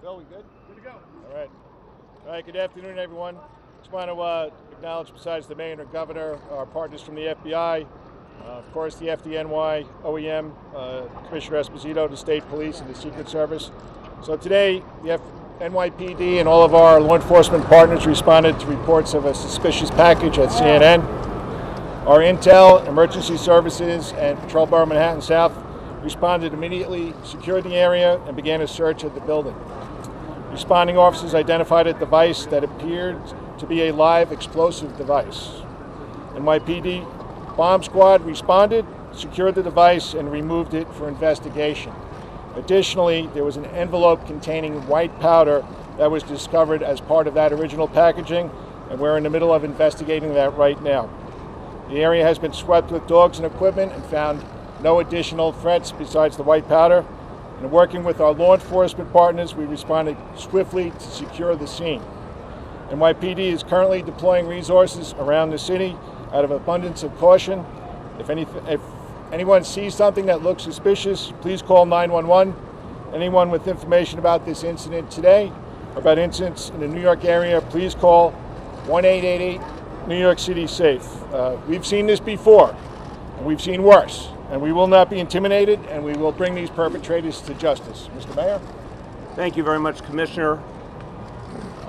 Bill, we good? Good to go. All right, good afternoon, everyone. Just want to acknowledge, besides the mayor and the governor, our partners from the FBI, of course, the FDNY, OEM, Commissioner Esposito, the State Police, and the Secret Service. So today, the NYPD and all of our law enforcement partners responded to reports of a suspicious package at CNN. Our Intel, Emergency Services, and Patrol Bureau Manhattan South responded immediately, secured the area, and began a search of the building. Responding officers identified a device that appeared to be a live explosive device. NYPD bomb squad responded, secured the device, and removed it for investigation. Additionally, there was an envelope containing white powder that was discovered as part of that original packaging, and we're in the middle of investigating that right now. The area has been swept with dogs and equipment and found no additional threats besides the white powder. And working with our law enforcement partners, we responded swiftly to secure the scene. NYPD is currently deploying resources around the city out of abundance of caution. If anyone sees something that looks suspicious, please call 911. Anyone with information about this incident today or about incidents in the New York area, please call 1-888 New York City Safe. We've seen this before, and we've seen worse. And we will not be intimidated, and we will bring these perpetrators to justice. Mr. Mayor? Thank you very much, Commissioner.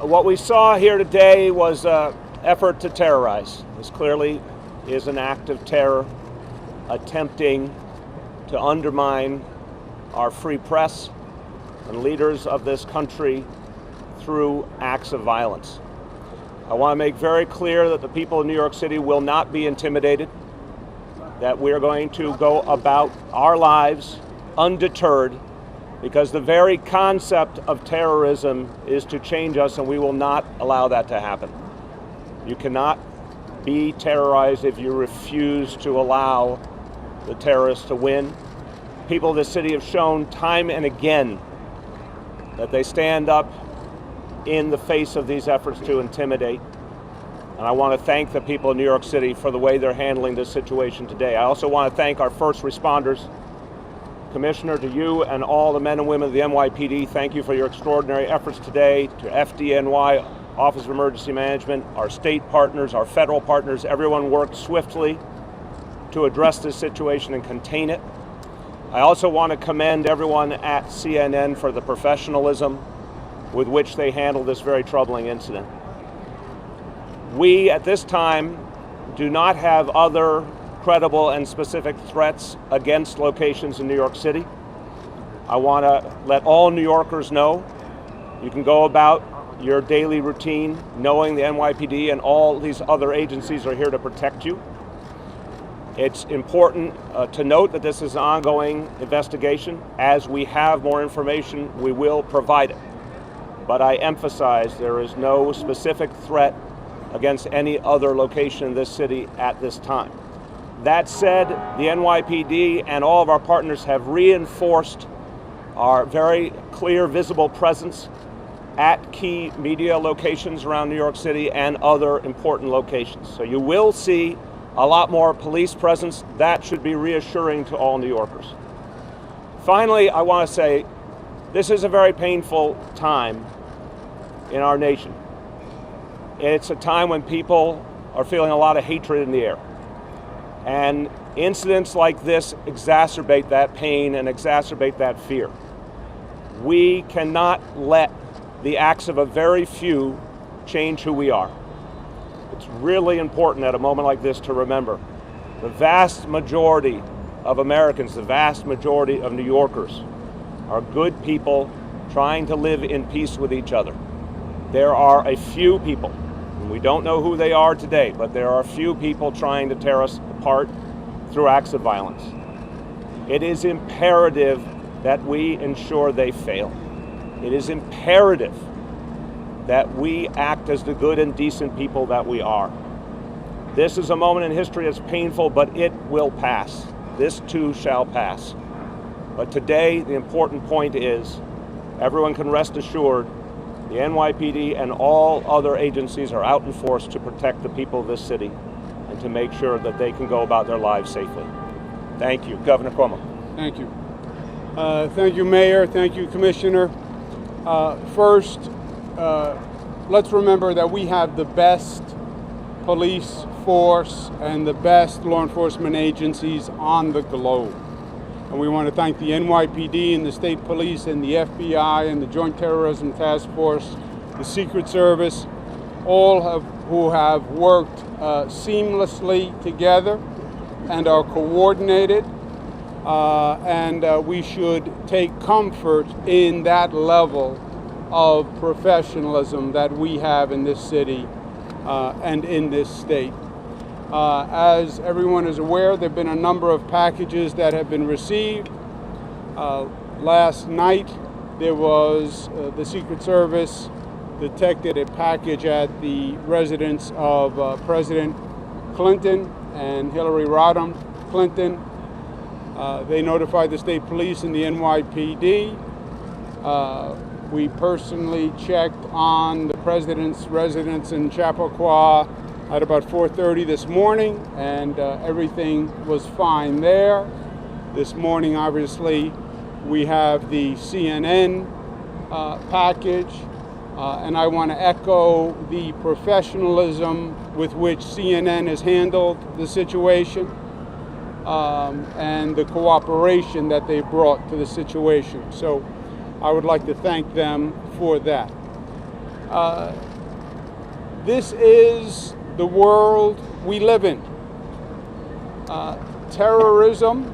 What we saw here today was an effort to terrorize. This clearly is an act of terror attempting to undermine our free press and leaders of this country through acts of violence. I want to make very clear that the people of New York City will not be intimidated, that we're going to go about our lives undeterred, because the very concept of terrorism is to change us, and we will not allow that to happen. You cannot be terrorized if you refuse to allow the terrorists to win. People of this city have shown time and again that they stand up in the face of these efforts to intimidate. And I want to thank the people of New York City for the way they're handling this situation today. I also want to thank our first responders. Commissioner, to you and all the men and women of the NYPD, thank you for your extraordinary efforts today. To FDNY, Office of Emergency Management, our state partners, our federal partners, everyone worked swiftly to address this situation and contain it. I also want to commend everyone at CNN for the professionalism with which they handled this very troubling incident. We, at this time, do not have other credible and specific threats against locations in New York City. I want to let all New Yorkers know you can go about your daily routine knowing the NYPD and all these other agencies are here to protect you. It's important to note that this is an ongoing investigation. As we have more information, we will provide it. But I emphasize there is no specific threat against any other location in this city at this time. That said, the NYPD and all of our partners have reinforced our very clear, visible presence at key media locations around New York City and other important locations. So you will see a lot more police presence. That should be reassuring to all New Yorkers. Finally, I want to say this is a very painful time in our nation. It's a time when people are feeling a lot of hatred in the air. And incidents like this exacerbate that pain and exacerbate that fear. We cannot let the acts of a very few change who we are. It's really important at a moment like this to remember the vast majority of Americans, the vast majority of New Yorkers are good people trying to live in peace with each other. There are a few people, and we don't know who they are today, but there are a few people trying to tear us apart through acts of violence. It is imperative that we ensure they fail. It is imperative that we act as the good and decent people that we are. This is a moment in history that's painful, but it will pass. This too shall pass. But today, the important point is, everyone can rest assured the NYPD and all other agencies are out in force to protect the people of this city and to make sure that they can go about their lives safely. Thank you. Governor Cuomo. Thank you. Thank you, Mayor. Thank you, Commissioner. First, let's remember that we have the best police force and the best law enforcement agencies on the globe. And we want to thank the NYPD and the state police and the FBI and the Joint Terrorism Task Force, the Secret Service, all who have worked seamlessly together and are coordinated. And we should take comfort in that level of professionalism that we have in this city and in this state. As everyone is aware, there have been a number of packages that have been received. Last night, there was the Secret Service detected a package at the residence of President Clinton and Hillary Rodham Clinton. They notified the state police and the NYPD. We personally checked on the president's residence in Chappaqua at about 4:30 this morning, and everything was fine there. This morning, obviously, we have the CNN package, and I want to echo the professionalism with which CNN has handled the situation and the cooperation that they brought to the situation. So I would like to thank them for that. This is the world we live in. Terrorism,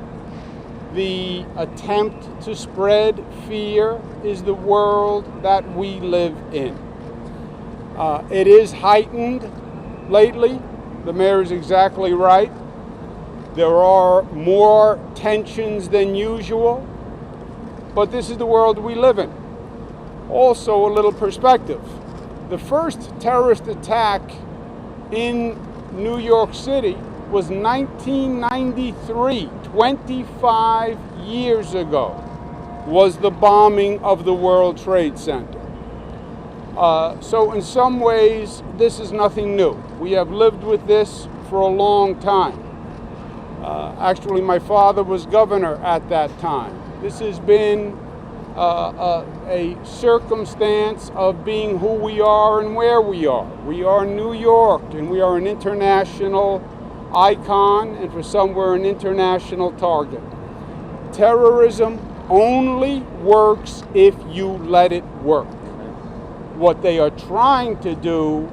the attempt to spread fear, is the world that we live in. It is heightened lately. The mayor is exactly right. There are more tensions than usual, but this is the world we live in. Also, a little perspective. The first terrorist attack in New York City was 1993, 25 years ago, was the bombing of the World Trade Center. So in some ways, this is nothing new. We have lived with this for a long time. Actually, my father was governor at that time. This has been a circumstance of being who we are and where we are. We are New York, and we are an international icon, and for some we're an international target. Terrorism only works if you let it work. What they are trying to do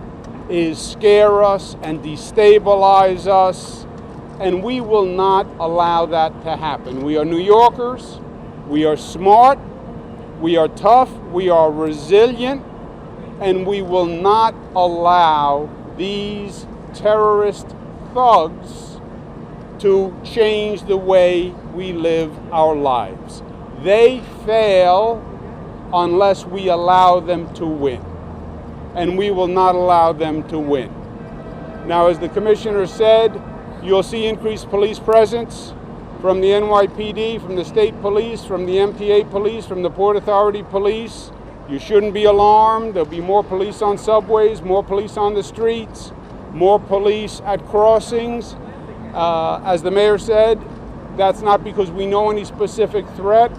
is scare us and destabilize us, and we will not allow that to happen. We are New Yorkers. We are smart. We are tough, we are resilient, and we will not allow these terrorist thugs to change the way we live our lives. They fail unless we allow them to win, and we will not allow them to win. Now, as the commissioner said, you'll see increased police presence from the NYPD, from the state police, from the MTA police, from the Port Authority police. You shouldn't be alarmed. There'll be more police on subways, more police on the streets, more police at crossings. As the mayor said, that's not because we know any specific threat.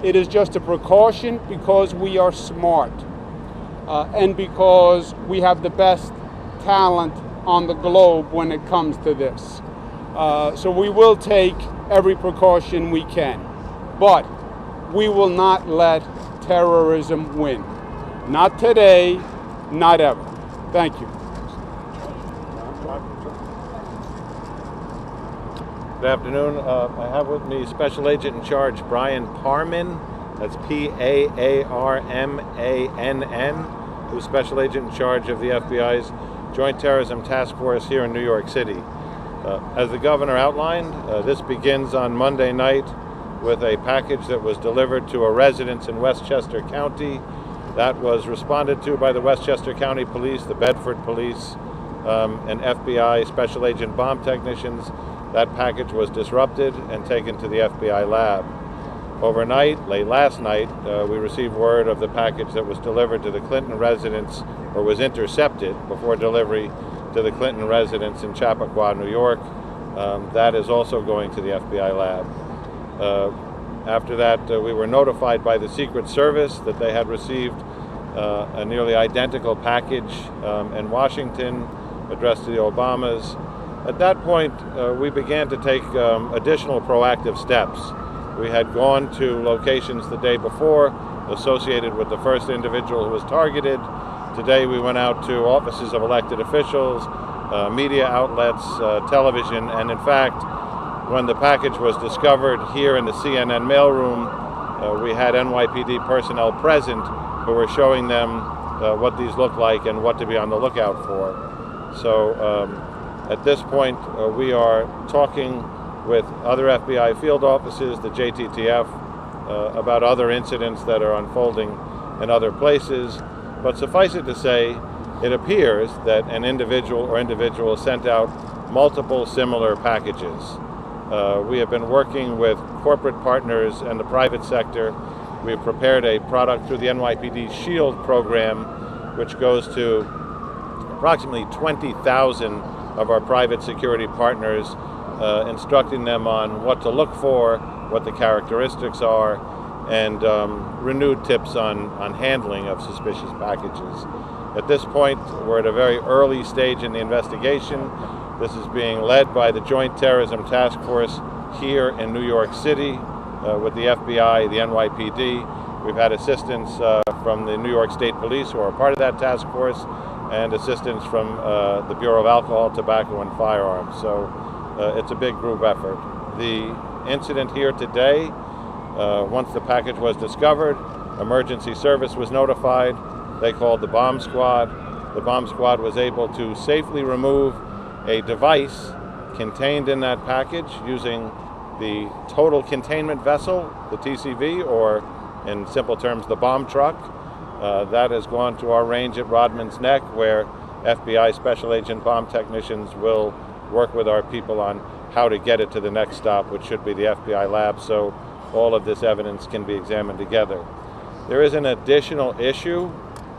It is just a precaution because we are smart and because we have the best talent on the globe when it comes to this. So we will take every precaution we can, but we will not let terrorism win. Not today, not ever. Thank you. Good afternoon. I have with me Special Agent in Charge Brian Parman. That's P-A-A-R-M-A-N-N, who's Special Agent in Charge of the FBI's Joint Terrorism Task Force here in New York City. As the governor outlined, this begins on Monday night with a package that was delivered to a residence in Westchester County. That was responded to by the Westchester County Police, the Bedford Police, and FBI Special Agent bomb technicians. That package was disrupted and taken to the FBI lab. Overnight, late last night, we received word of the package that was delivered to the Clinton residence, or was intercepted before delivery to the Clinton residence in Chappaqua, New York. That is also going to the FBI lab. After that, we were notified by the Secret Service that they had received a nearly identical package in Washington addressed to the Obamas. At that point, we began to take additional proactive steps. We had gone to locations the day before associated with the first individual who was targeted. Today we went out to offices of elected officials, media outlets, television, and in fact, when the package was discovered here in the CNN mailroom, we had NYPD personnel present who were showing them what these look like and what to be on the lookout for. So at this point, we are talking with other FBI field offices, the JTTF, about other incidents that are unfolding in other places. But suffice it to say, it appears that an individual or individuals sent out multiple similar packages. We have been working with corporate partners and the private sector. We've prepared a product through the NYPD SHIELD program, which goes to approximately 20,000 of our private security partners, instructing them on what to look for, what the characteristics are, and renewed tips on handling of suspicious packages. At this point, we're at a very early stage in the investigation. This is being led by the Joint Terrorism Task Force here in New York City with the FBI, the NYPD. We've had assistance from the New York State Police, who are part of that task force, and assistance from the Bureau of Alcohol, Tobacco, and Firearms. So it's a big group effort. The incident here today, once the package was discovered, emergency service was notified. They called the bomb squad. The bomb squad was able to safely remove a device contained in that package using the total containment vessel, the TCV, or in simple terms, the bomb truck. That has gone to our range at Rodman's Neck, where FBI Special Agent bomb technicians will work with our people on how to get it to the next stop, which should be the FBI lab, so all of this evidence can be examined together. There is an additional issue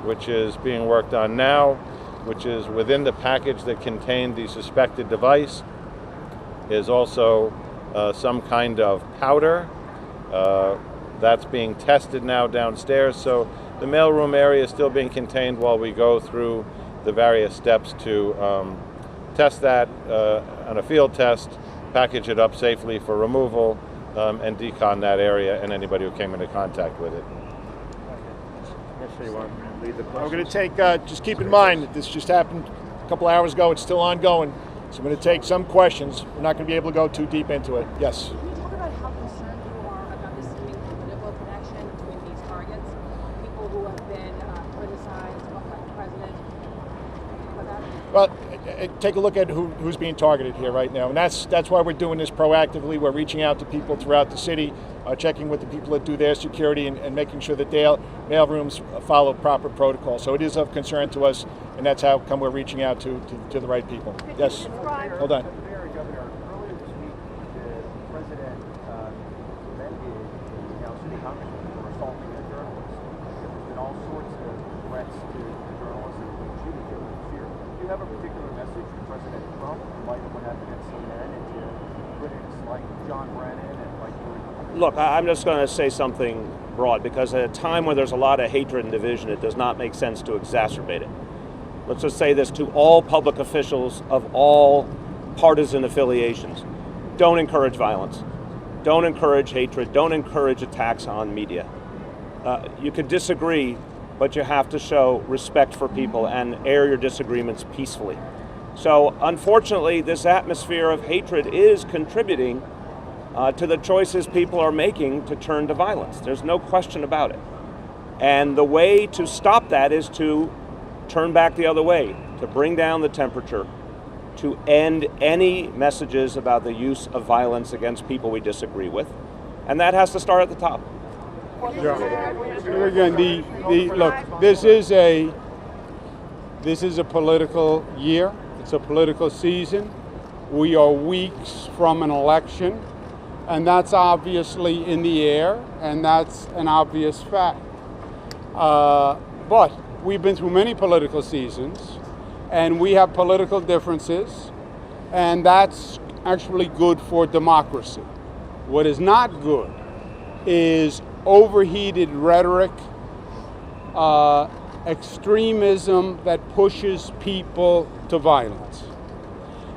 which is being worked on now, which is within the package that contained the suspected device is also some kind of powder. That's being tested now downstairs, so the mailroom area is still being contained while we go through the various steps to test that on a field test, package it up safely for removal, and decon that area and anybody who came into contact with it. We're going to take, just keep in mind that this just happened a couple hours ago. It's still ongoing. So I'm going to take some questions. We're not going to be able to go too deep into it. Yes? Can you talk about how concerned you are about this seeming political connection between these targets, people who have been criticized by the president? Well, take a look at who's being targeted here right now. And that's why we're doing this proactively. We're reaching out to people throughout the city, checking with the people that do their security and making sure that their mailrooms follow proper protocol. So it is of concern to us, and that's how come we're reaching out to the right people. Yes? Hold on. Governor, earlier this week, the president suspended a New York City congressman for assaulting a journalist. There's been all sorts of threats to journalists and shooting journalists here. Do you have a particular message to President Trump in light of what happened at CNN and to critics like John Brennan and like Look, I'm just going to say something broad, because at a time where there's a lot of hatred and division, it does not make sense to exacerbate it. Let's just say this to all public officials of all partisan affiliations. Don't encourage violence. Don't encourage hatred. Don't encourage attacks on media. You could disagree, but you have to show respect for people and air your disagreements peacefully. So unfortunately, this atmosphere of hatred is contributing to the choices people are making to turn to violence. There's no question about it. And the way to stop that is to turn back the other way, to bring down the temperature, to end any messages about the use of violence against people we disagree with. And that has to start at the top. Yeah. Again, look, this is a political year. It's a political season. We are weeks from an election, and that's obviously in the air, and that's an obvious fact. But we've been through many political seasons, and we have political differences, and that's actually good for democracy. What is not good is overheated rhetoric, extremism that pushes people to violence.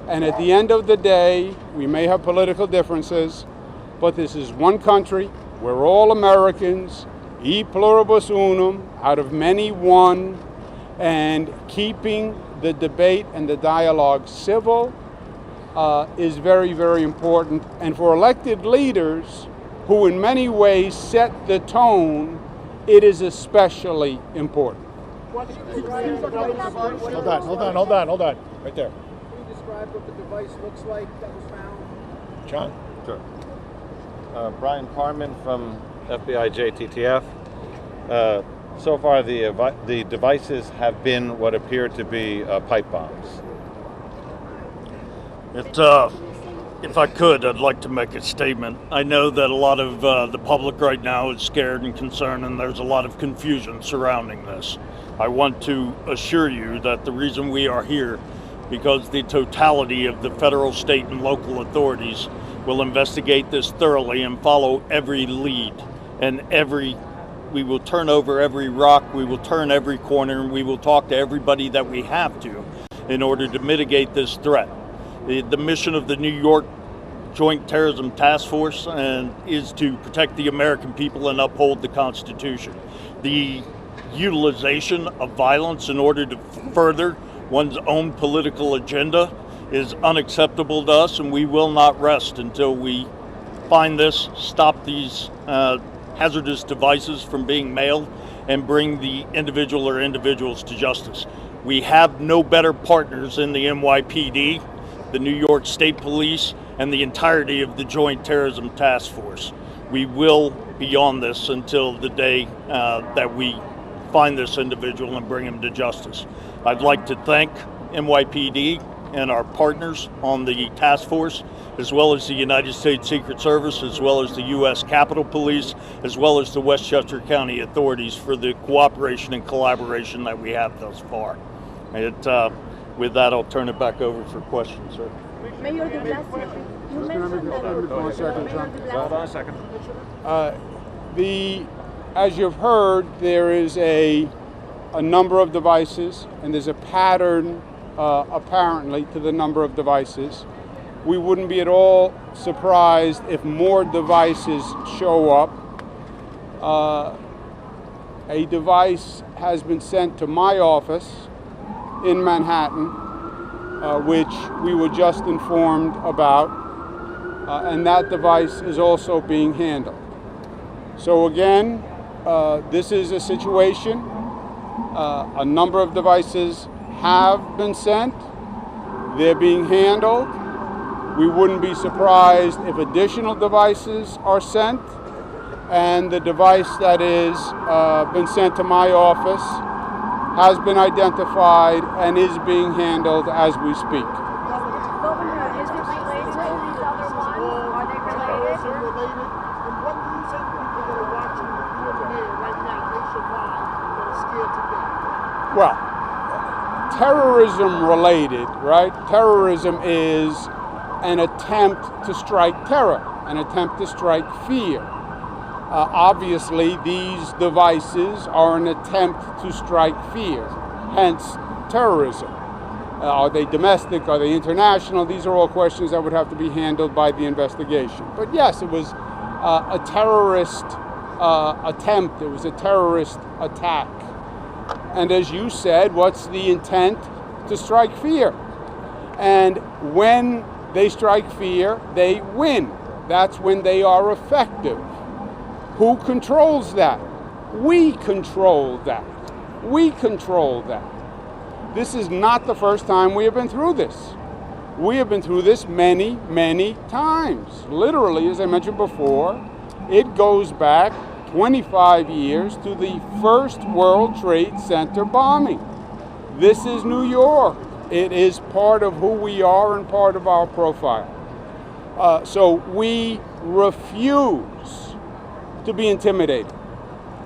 And at the end of the day, we may have political differences, but this is one country. We're all Americans, e pluribus unum, out of many one, and keeping the debate and the dialogue civil is very, very important. And for elected leaders who in many ways set the tone, it is especially important. Hold on. Right there. Can you describe what the device looks like that was found? John? Sure. Brian Parman from FBI JTTF. So far, the devices have been what appear to be pipe bombs. If I could, I'd like to make a statement. I know that a lot of the public right now is scared and concerned, and there's a lot of confusion surrounding this. I want to assure you that the reason we are here, because the totality of the federal, state, and local authorities will investigate this thoroughly and follow every lead, and we will turn over every rock, we will turn every corner, and we will talk to everybody that we have to in order to mitigate this threat. The mission of the New York Joint Terrorism Task Force is to protect the American people and uphold the Constitution. The utilization of violence in order to further one's own political agenda is unacceptable to us, and we will not rest until we find this, stop these hazardous devices from being mailed, and bring the individual or individuals to justice. We have no better partners in the NYPD, the New York State Police, and the entirety of the Joint Terrorism Task Force. We will be on this until the day that we find this individual and bring him to justice. I'd like to thank NYPD and our partners on the task force, as well as the United States Secret Service, as well as the U.S. Capitol Police, as well as the Westchester County authorities for the cooperation and collaboration that we have thus far. With that, I'll turn it back over for questions, sir. Mayor de Blasio, you mentioned that. Hold on a second. As you've heard, there is a number of devices, and there's a pattern apparently to the number of devices. We wouldn't be at all surprised if more devices show up. A device has been sent to my office in Manhattan, which we were just informed about, and that device is also being handled. So again, this is a situation. A number of devices have been sent. They're being handled. We wouldn't be surprised if additional devices are sent. And the device that is been sent to my office has been identified and is being handled as we speak. Governor, is it related to these other ones? Are they related? And what do you say to people that are watching you and the mayor right now nationwide that are scared to death? Well, terrorism related, right? Terrorism is an attempt to strike terror, an attempt to strike fear. Obviously, these devices are an attempt to strike fear, hence terrorism. Are they domestic? Are they international? These are all questions that would have to be handled by the investigation. But yes, it was a terrorist attempt. It was a terrorist attack. And as you said, what's the intent? To strike fear. And when they strike fear, they win. That's when they are effective. Who controls that? We control that. We control that. This is not the first time we have been through this. We have been through this many, many times. Literally, as I mentioned before, it goes back 25 years to the first World Trade Center bombing. This is New York. It is part of who we are and part of our profile. So we refuse to be intimidated.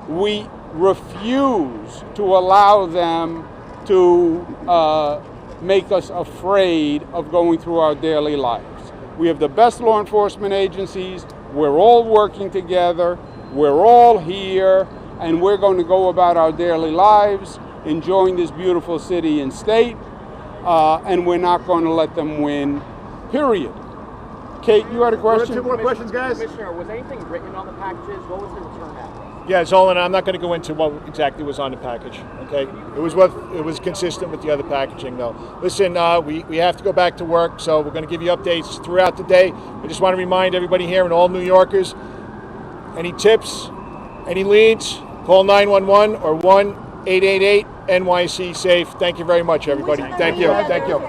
We refuse to allow them to make us afraid of going through our daily lives. We have the best law enforcement agencies. We're all working together. We're all here, and we're going to go about our daily lives, enjoying this beautiful city and state, and we're not going to let them win, period. Kate, you had a question? Two more questions, guys. Commissioner, was anything written on the packages? What was the return address? Yeah, Zolan, I'm not going to go into what exactly was on the package. Okay, it was consistent with the other packaging, though. Listen, we have to go back to work, so we're going to give you updates throughout the day. I just want to remind everybody here and all New Yorkers: any tips, any leads, call 911 or 1-888-NYC-SAFE. Thank you very much, everybody. Thank you. Thank you.